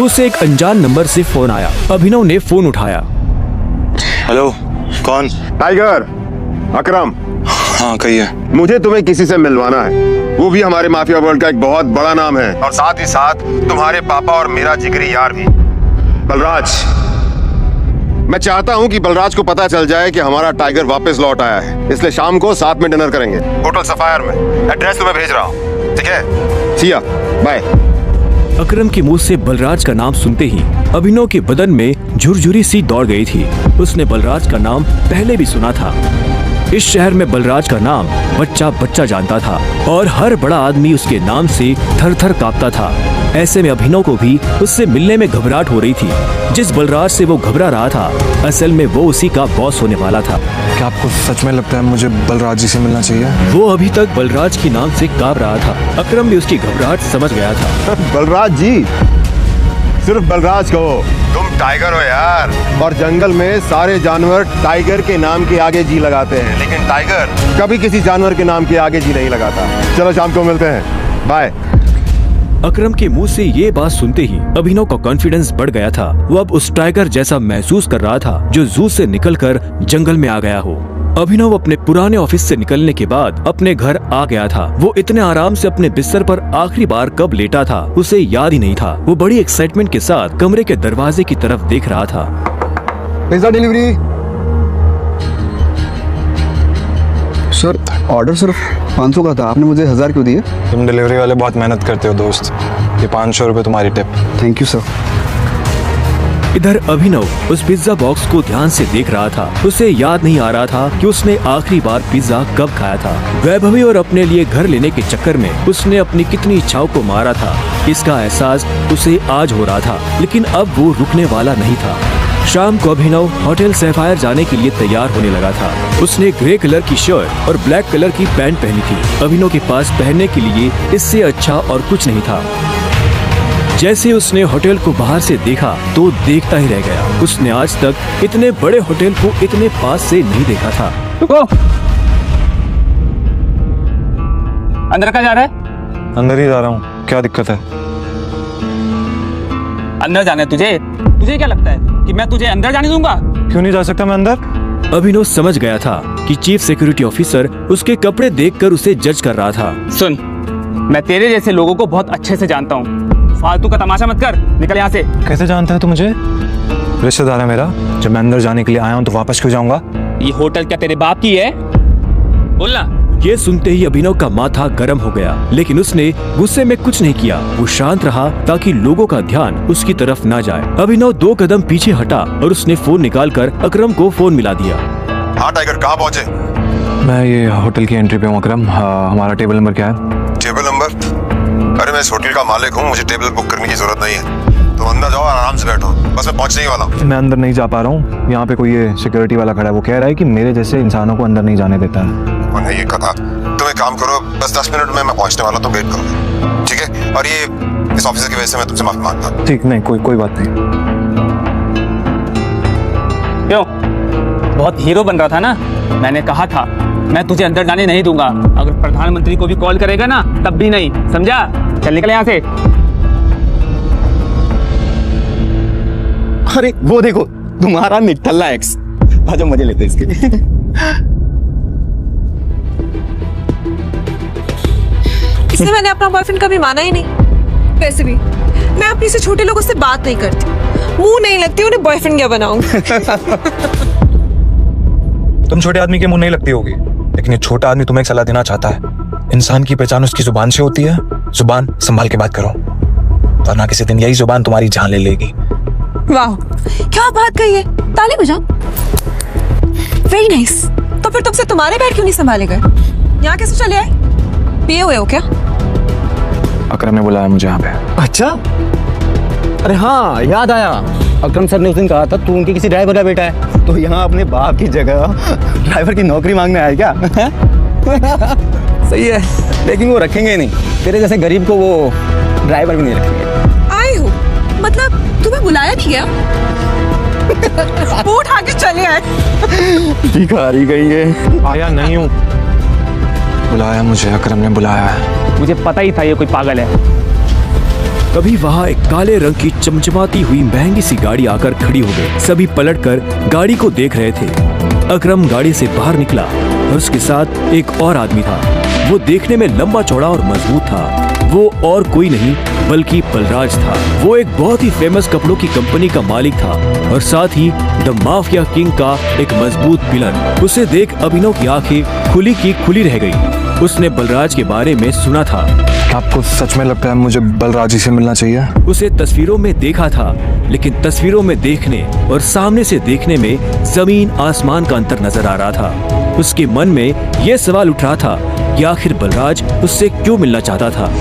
उसे एक अनजान नंबर से फोन आया। अभिनव ने फोन उठाया। हेलो, कौन? टाइगर, अकरम। हाँ कहिए। मुझे तुम्हें किसी से मिलवाना है, वो भी हमारे माफिया वर्ल्ड का एक बहुत बड़ा नाम है, और साथ ही साथ तुम्हारे पापा और मेरा जिगरी यार भी, बलराज। मैं चाहता हूं कि बलराज को पता चल जाए कि हमारा टाइगर वापस लौट आया है, इसलिए शाम को साथ में डिनर करेंगे होटल सफायर में। एड्रेस तुम्हें भेज रहा हूं, ठीक है? सी या, बाय। अकरम के मुंह से बलराज का नाम सुनते ही अभिनव के बदन में झुरझुरी सी दौड़ गई थी। उसने बलराज का नाम पहले भी सुना था। इस शहर में बलराज का नाम बच्चा बच्चा जानता था और हर बड़ा आदमी उसके नाम से थर थर कांपता था। ऐसे में अभिनव को भी उससे मिलने में घबराहट हो रही थी। जिस बलराज से वो घबरा रहा था, असल में वो उसी का बॉस होने वाला था। क्या आपको सच में लगता है मुझे बलराज जी से मिलना चाहिए? वो अभी तक बलराज के नाम से कांप रहा था। अकरम भी उसकी घबराहट समझ गया था। बलराज जी, सिर्फ बलराज कहो, तुम टाइगर हो यार, और जंगल में सारे जानवर टाइगर के नाम के आगे जी लगाते हैं, लेकिन टाइगर कभी किसी जानवर के नाम के आगे जी नहीं लगाता। चलो शाम को मिलते हैं, बाय। अकरम के मुंह से ये बात सुनते ही अभिनव का कॉन्फिडेंस बढ़ गया था। वो अब उस टाइगर जैसा महसूस कर रहा था जो जू से निकलकर जंगल में आ गया हो। अभिनव अपने पुराने ऑफिस से निकलने के बाद अपने घर आ गया था। वो इतने आराम से अपने बिस्तर पर आखिरी बार कब लेटा था उसे याद ही नहीं था। वो बड़ी एक्साइटमेंट के साथ कमरे के दरवाजे की तरफ देख रहा था। Pizza delivery. सर, ऑर्डर सिर्फ 500 का था, आपने मुझे 1000 क्यों दिए? तुम डिलीवरी वाले बहुत मेहनत करते हो दोस्त, ये 500 रुपए तुम्हारी टिप। Thank you sir. इधर अभिनव उस पिज्जा बॉक्स को ध्यान से देख रहा था। उसे याद नहीं आ रहा था कि उसने आखिरी बार पिज्जा कब खाया था। वैभवी और अपने लिए घर लेने के चक्कर में उसने अपनी कितनी इच्छाओं को मारा था, इसका एहसास उसे आज हो रहा था। लेकिन अब वो रुकने वाला नहीं था। शाम को अभिनव होटल सैफायर जाने के लिए तैयार होने लगा था। उसने ग्रे कलर की शर्ट और ब्लैक कलर की पैंट पहनी थी। अभिनव के पास पहनने के लिए इससे अच्छा और कुछ नहीं था। जैसे उसने होटल को बाहर से देखा तो देखता ही रह गया। उसने आज तक इतने बड़े होटल को इतने पास से नहीं देखा था। रुको, अंदर का जा रहा है? अंदर ही जा रहा हूँ, क्या दिक्कत है? अंदर जाना है तुझे? तुझे क्या लगता है कि मैं तुझे अंदर जाने दूंगा? क्यों नहीं जा सकता मैं अंदर? अभिनव समझ गया था कि चीफ सिक्योरिटी ऑफिसर उसके कपड़े देखकर उसे जज कर रहा था। सुन, मैं तेरे जैसे लोगों को बहुत अच्छे से जानता हूँ। फालतू का तमाशा मत कर, निकल यहाँ से। कैसे जानता है तू मुझे? रिश्तेदार है मेरा। जब मैं अंदर जाने के लिए आया हूँ तो वापस क्यों जाऊंगा? ये होटल क्या तेरे बाप की है? बोलना। ये सुनते ही अभिनव का माथा गर्म हो गया, लेकिन उसने गुस्से में कुछ नहीं किया। वो शांत रहा ताकि लोगों का ध्यान उसकी तरफ ना जाए। अभिनव 2 कदम पीछे हटा और उसने फोन निकालकर अकरम को फोन मिला दिया। हाँ टाइगर, कहाँ पहुँचे? मैं ये होटल की एंट्री पे हूँ अकरम। हमारा टेबल नंबर क्या है? Table number? अरे मैं इस होटल का मालिक हूँ, मुझे टेबल बुक करने की जरूरत नहीं है। तुम अंदर जाओ, आराम से बैठो, बस मैं पहुँचने ही वाला हूँ। मैं अंदर नहीं जा पा रहा हूँ। यहाँ पे कोई ये सिक्योरिटी वाला खड़ा है, वो कह रहा है कि मेरे जैसे इंसानों को अंदर नहीं जाने देता है। उन्हें ये कहा, तुम एक काम करो, बस 10 मिनट में मैं पहुँचने वाला, तुम वेट करो, ठीक है? और ये इस ऑफिसर की वजह से मैं तुमसे माफी मांगता हूँ। ठीक, नहीं कोई बात नहीं। क्यों? बहुत हीरो बन रहा था ना? मैंने कहा था मैं तुझे अंदर जाने नहीं दूंगा। अगर प्रधानमंत्री को भी कॉल करेगा ना तब भी नहीं, समझा? चल निकल यहाँ से। अरे वो देखो, तुम्हारा निठल्ला एक्स। आजा मजे लेते इसके। इसलिए मैंने अपना बॉयफ्रेंड कभी माना ही नहीं। वैसे भी मैं अपनी से छोटे लोगों से बात नहीं करती, मुंह नहीं लगती, उन्हें बॉयफ्रेंड क्या बनाऊं? तुम छोटे आदमी के मुंह नहीं लगती होगी, लेकिन ये छोटा आदमी तुम्हें एक सलाह देना चाहता है। इंसान की पहचान उसकी जुबान से होती है। जुबान संभाल के बात करो, वरना किसी दिन यही जुबान तुम्हारी जान ले लेगी। वाह, क्या बात कही है। ताली बजाओ। Very nice. तो फिर तुमसे तुम्हारे पैर क्यों नहीं संभाले गए? यहाँ कैसे चले आए? पिए हुए हो क्या? अकरम ने बुलाया मुझे यहाँ पे। अच्छा, अरे हाँ याद आया, अकरम सर ने उस दिन कहा था तू उनके किसी ड्राइवर का बेटा है, तो यहाँ अपने बाप की जगह ड्राइवर की नौकरी मांगने आया क्या? सही है, लेकिन वो रखेंगे नहीं, तेरे जैसे गरीब को वो ड्राइवर भी नहीं रखेंगे। आए हो मतलब तुम्हें बुलाया नहीं गया? वो उठा के चले आए। भिखारी गई है। आया नहीं हूँ, बुलाया मुझे, अकरम ने बुलाया है। मुझे पता ही था ये कोई पागल है। तभी वहाँ एक काले रंग की चमचमाती हुई महंगी सी गाड़ी आकर खड़ी हो गई। सभी पलटकर गाड़ी को देख रहे थे। अकरम गाड़ी से बाहर निकला और उसके साथ एक और आदमी था। वो देखने में लंबा चौड़ा और मजबूत था। वो और कोई नहीं बल्कि बलराज था। वो एक बहुत ही फेमस कपड़ों की कंपनी का मालिक था और साथ ही द माफिया किंग का एक मजबूत पिलर। उसे देख अभिनव की आंखें खुली की खुली रह गई। उसने बलराज के बारे में सुना था। आपको सच में लगता है मुझे बलराज जी से मिलना चाहिए? उसे तस्वीरों में देखा था, लेकिन तस्वीरों में देखने और सामने से देखने में जमीन आसमान का अंतर नजर आ रहा था। उसके मन में यह सवाल उठ रहा था कि आखिर बलराज उससे क्यों मिलना चाहता था।